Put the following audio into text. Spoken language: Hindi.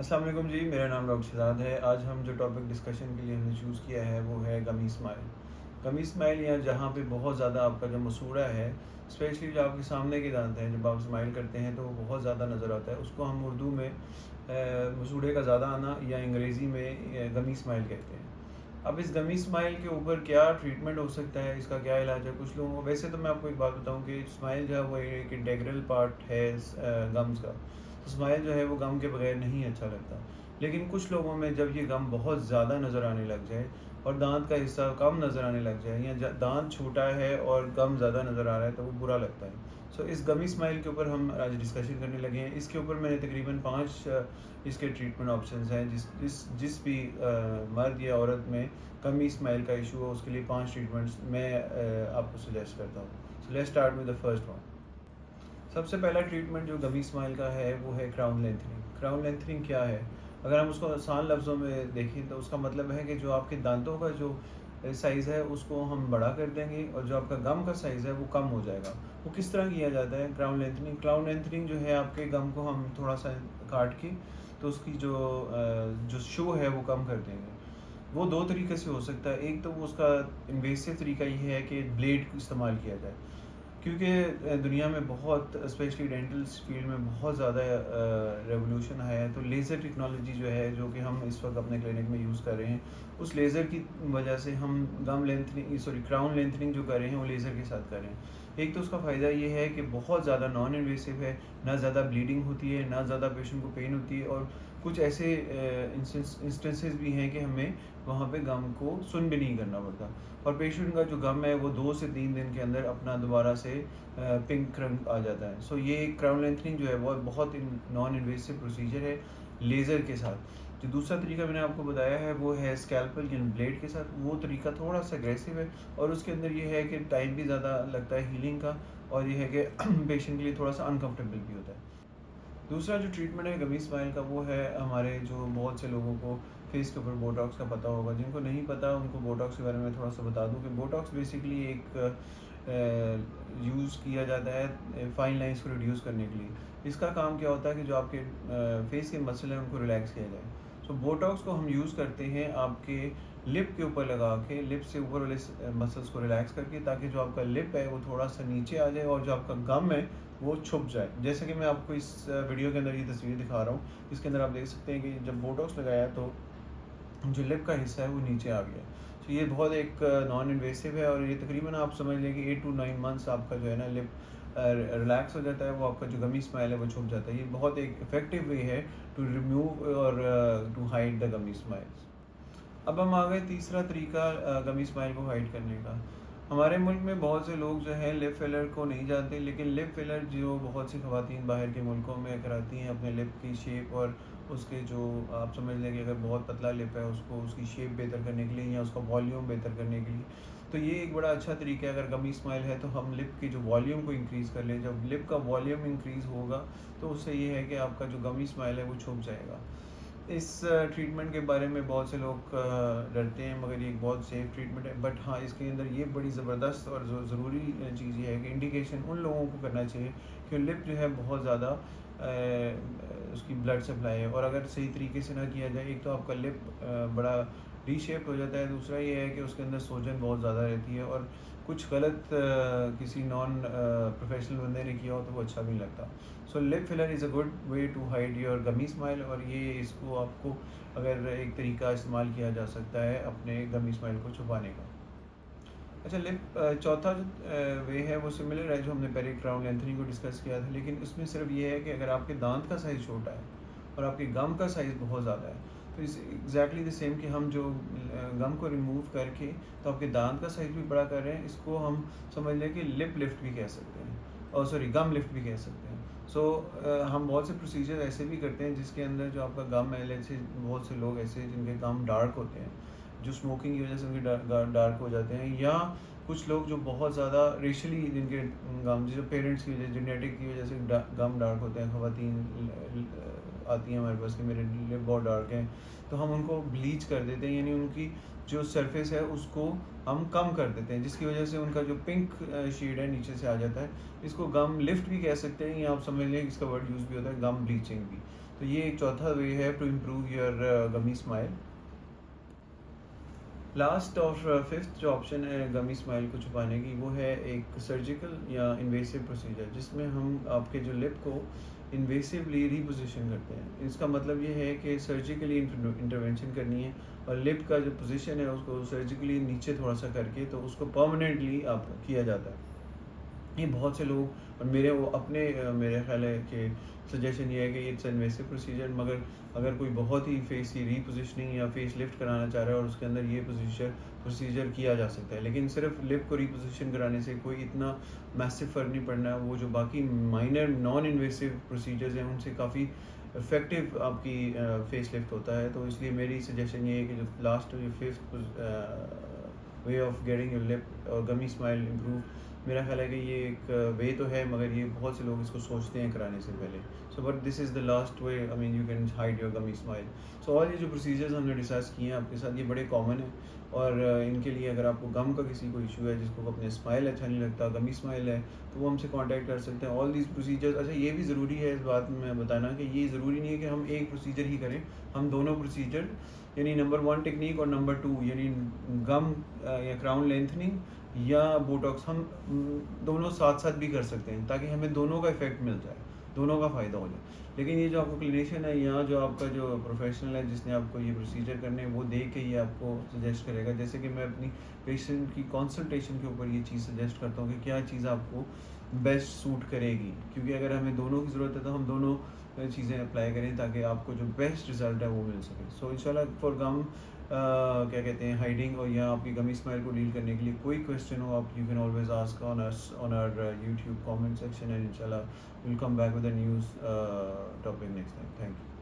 अस्सलाम वालेकुम जी, मेरा नाम डॉक्टर शहजाद है। आज हम जो टॉपिक डिस्कशन के लिए हमने चूज़ किया है वो है गमी स्माइल। गमी स्माइल या जहाँ पे बहुत ज़्यादा आपका जो मसूड़ा है, स्पेशली जो आपके सामने के दांत हैं, जब आप स्माइल करते हैं तो वो बहुत ज़्यादा नज़र आता है। उसको हम उर्दू में मसूड़े का ज़्यादा आना या अंग्रेज़ी में गमी स्माइल कहते हैं। अब इस गमी स्माइल के ऊपर क्या ट्रीटमेंट हो सकता है, इसका क्या इलाज है? कुछ लोगों को वैसे तो मैं आपको एक बात बताऊँ कि स्माइल जो है वो एक इंटीग्रल पार्ट है गम्स का। तो स्माइल जो है वो गम के बगैर नहीं अच्छा लगता। लेकिन कुछ लोगों में जब ये गम बहुत ज़्यादा नज़र आने लग जाए और दांत का हिस्सा कम नज़र आने लग जाए या दांत छोटा है और गम ज़्यादा नज़र आ रहा है तो वो बुरा लगता है। सो इस गमी स्माइल के ऊपर हम आज डिस्कशन करने लगे हैं। इसके ऊपर मैंने तकरीबन 5 इसके ट्रीटमेंट ऑप्शंस हैं। जिस भी मर्द या औरत में गमी स्माइल का इशू हो उसके लिए 5 ट्रीटमेंट्स मैं आपको सजेस्ट करता हूँ। So let's start with the first one. सबसे पहला ट्रीटमेंट जो गमी स्माइल का है वो है क्राउन लेंथनिंग। क्राउन लेंथनिंग क्या है? अगर हम उसको आसान लफ्ज़ों में देखें तो उसका मतलब है कि जो आपके दांतों का जो साइज़ है उसको हम बड़ा कर देंगे और जो आपका गम का साइज़ है वो कम हो जाएगा। वो किस तरह किया जाता है क्राउन लेंथनिंग? क्राउन लेंथनिंग जो है आपके गम को हम थोड़ा सा काट के तो उसकी जो शो है वो कम कर देंगे। वो 2 तरीके से हो सकता है। एक तो वो उसका इन्वेसिव तरीका ये है कि ब्लेड इस्तेमाल किया जाए। क्योंकि दुनिया में बहुत स्पेशली डेंटल फील्ड में बहुत ज़्यादा रेवोल्यूशन आया है, तो लेज़र टेक्नोलॉजी जो है जो कि हम इस वक्त अपने क्लिनिक में यूज़ कर रहे हैं, उस लेज़र की वजह से हम गम लेंथनिंग क्राउन लेंथनिंग जो कर रहे हैं वो लेज़र के साथ कर रहे हैं। एक तो उसका फ़ायदा ये है कि बहुत ज़्यादा नॉन इन्वेसिव है, ना ज़्यादा ब्लीडिंग होती है, ना ज़्यादा पेशेंट को पेन होती है और कुछ ऐसे इंस्टेंसेस भी हैं कि हमें वहाँ पे गम को सुन भी नहीं करना पड़ता और पेशेंट का जो गम है वो 2 से 3 दिन के अंदर अपना दोबारा से पिंक रंग आ जाता है। सो ये क्राउन लेंथनिंग जो है वो बहुत नॉन इन्वेसिव प्रोसीजर है लेज़र के साथ। जो दूसरा तरीका मैंने आपको बताया है वो है स्कैल्पल या ब्लेड के साथ। वो तरीका थोड़ा सा एग्रेसिव है और उसके अंदर ये है कि टाइम भी ज़्यादा लगता है हीलिंग का और ये है कि पेशेंट के लिए थोड़ा सा अनकम्फर्टेबल भी होता है। दूसरा जो ट्रीटमेंट है गमी स्माइल का वो है हमारे जो बहुत से लोगों को फेस के ऊपर बोटॉक्स का पता होगा। जिनको नहीं पता उनको बोटॉक्स के बारे में थोड़ा सा बता दूं कि बोटॉक्स बेसिकली एक यूज़ किया जाता है फाइन लाइंस को रिड्यूस करने के लिए। इसका काम क्या होता है कि जो आपके फेस के मसल हैं उनको रिलैक्स किया जाए। सो बोटॉक्स को हम यूज़ करते हैं आपके लिप के ऊपर लगा के, लिप से ऊपर वाले मसल्स को रिलैक्स करके, ताकि जो आपका लिप है वो थोड़ा सा नीचे आ जाए और जो आपका गम है वो छुप जाए। जैसे कि मैं आपको इस वीडियो के अंदर ये तस्वीर दिखा रहा हूँ, इसके अंदर आप देख सकते हैं कि जब बोटॉक्स लगाया तो जो लिप का हिस्सा है वो नीचे आ गया। तो ये बहुत एक नॉन इन्वेसिव है और ये तकरीबन आप समझ लें कि 8 to 9 मंथ्स आपका जो है ना लिप रिलैक्स हो जाता है, वो आपका जो गमी स्माइल है वो छुप जाता है। ये बहुत एक इफ़ेक्टिव वे है टू रिमूव और to hide the gummy smiles. अब हम आ गए तीसरा तरीका गमी स्माइल को हाइड करने का। हमारे मुल्क में बहुत से लोग जो हैं लिप फिलर को नहीं जानते, लेकिन लिप फिलर जो बहुत सी ख़वातीन बाहर के मुल्कों में कराती हैं अपने लिप की शेप और उसके जो आप समझ लें कि अगर बहुत पतला लिप है उसको उसकी शेप बेहतर करने के लिए या उसका वॉल्यूम बेहतर करने के लिए। तो ये एक बड़ा अच्छा तरीका है। अगर गमी स्माइल है तो हम लिप की जो वॉल्यूम को इंक्रीज़ कर लें। जब लिप का वॉल्यूम इंक्रीज़ होगा तो उससे ये है कि आपका जो गमी स्माइल है वो छुप जाएगा। इस ट्रीटमेंट के बारे में बहुत से लोग डरते हैं, मगर ये एक बहुत सेफ़ ट्रीटमेंट है। बट हाँ, इसके अंदर ये बड़ी ज़बरदस्त और जो ज़रूरी चीज़ ये है कि इंडिकेशन उन लोगों को करना चाहिए कि लिप जो है बहुत ज़्यादा उसकी ब्लड सप्लाई है और अगर सही तरीके से ना किया जाए, एक तो आपका लिप बड़ा डी शेप्ड हो जाता है, दूसरा ये है कि उसके अंदर सोजन बहुत ज़्यादा रहती है और कुछ गलत किसी नॉन प्रोफेशनल बंदे ने किया हो तो वो अच्छा भी नहीं लगता। So lip filler is a good way to hide your gummy smile और ये इसको आपको अगर एक तरीका इस्तेमाल किया जा सकता है अपने गमी स्माइल को छुपाने का। अच्छा, लिप चौथा जो वे है वो सिमिलर है जो हमने पहले क्राउन लेंथनिंग को डिस्कस किया था, लेकिन इसमें सिर्फ ये है कि अगर आपके दांत का साइज़ छोटा है और आपके गम का साइज़ बहुत ज़्यादा है तो इस एग्जैक्टली द सेम कि हम जो गम को रिमूव करके तो आपके दांत का साइज़ भी बड़ा कर रहे हैं। इसको हम समझ लें कि लिप लिफ्ट भी कह सकते हैं और सॉरी गम लिफ्ट भी कह सकते हैं। सो हम बहुत से प्रोसीजर ऐसे भी करते हैं जिसके अंदर जो आपका गम है, जैसे बहुत से लोग ऐसे जिनके गम डार्क होते हैं, जो स्मोकिंग की वजह से उनके डार्क हो जाते हैं, या कुछ लोग जो बहुत ज़्यादा रेशली जिनके गम जो पेरेंट्स की वजह जेनेटिक की वजह से गम डार्क होते हैं। ख़वातीन आती हैं हमारे पास कि मेरे लिप बहुत डार्क हैं, तो हम उनको ब्लीच कर देते हैं, यानी उनकी जो सरफेस है उसको हम कम कर देते हैं, जिसकी वजह से उनका जो पिंक शेड है नीचे से आ जाता है। इसको गम लिफ्ट भी कह सकते हैं या आप समझ लें इसका वर्ड यूज़ भी होता है गम ब्लीचिंग भी। तो ये एक चौथा वे है to improve your gummy smile. Last और फिफ्थ जो ऑप्शन है गमी स्माइल को छुपाने की, वो है एक सर्जिकल या इन्वेसिव प्रोसीजर, जिसमें हम आपके जो लिप को इन्वेसिवली रीपोजिशन करते हैं। इसका मतलब ये है कि सर्जिकली इंटरवेंशन करनी है और लिप का जो पोजीशन है उसको सर्जिकली नीचे थोड़ा सा करके तो उसको परमानेंटली आप किया जाता है। ये बहुत से लोग और मेरे वो अपने मेरे ख्याल है कि सजेशन ये है कि इट्स इन्वेसिव प्रोसीजर, मगर अगर कोई बहुत ही फेस की रीपोजिशनिंग या फेस लिफ्ट कराना चाह रहा है और उसके अंदर ये प्रोसीजर किया जा सकता है, लेकिन सिर्फ लिप को रीपोजिशन कराने से कोई इतना मैसिव फ़र्क नहीं पड़ना। वो जो बाकी माइनर नॉन इन्वेसिव प्रोसीजर्स हैं उनसे काफ़ी इफ़ेक्टिव आपकी फेस लिफ्ट होता है। तो इसलिए मेरी सजेशन ये है कि जो लास्ट जो fifth way of getting your lip और गमी स्माइल इम्प्रूव, मेरा ख्याल है कि ये एक वे तो है, मगर ये बहुत से लोग इसको सोचते हैं कराने से पहले। So but this is the last way, I mean you can hide your gummy smile. So all ये जो प्रोसीजर्स हमने डिस्कस किए हैं आपके साथ, ये बड़े कॉमन है और इनके लिए अगर आपको गम का किसी को इशू है, जिसको अपने स्माइल अच्छा नहीं लगता, गमी स्माइल है, तो वो हमसे कांटेक्ट कर सकते हैं। ऑल दीज प्रोसीजर्स, अच्छा ये भी ज़रूरी है इस बात में बताना कि ये ज़रूरी नहीं है कि हम एक प्रोसीजर ही करें, हम दोनों प्रोसीजर यानी नंबर 1 टेक्निक और नंबर 2 यानी गम या क्राउन लेंथनिंग या बोटॉक्स, हम दोनों साथ साथ भी कर सकते हैं ताकि हमें दोनों का इफेक्ट मिल जाए, दोनों का फ़ायदा हो जाए। लेकिन ये जो आपको क्लिनिशियन है या जो आपका जो प्रोफेशनल है जिसने आपको ये प्रोसीजर करने हैं, वो देख के ये आपको सजेस्ट करेगा। जैसे कि मैं अपनी पेशेंट की कंसल्टेशन के ऊपर ये चीज़ सजेस्ट करता हूँ कि क्या चीज़ आपको बेस्ट सूट करेगी, क्योंकि अगर हमें दोनों की ज़रूरत है तो हम दोनों चीज़ें अप्लाई करें ताकि आपको जो बेस्ट रिज़ल्ट है वो मिल सके। सो इंशाल्लाह फॉर गम क्या कहते हैं हाइडिंग और या आपकी गमी स्माइल को डील करने के लिए कोई क्वेश्चन हो, आप you can always ask on us on our YouTube comment section and इंशाल्लाह will come back with a news topic next time. Thank you.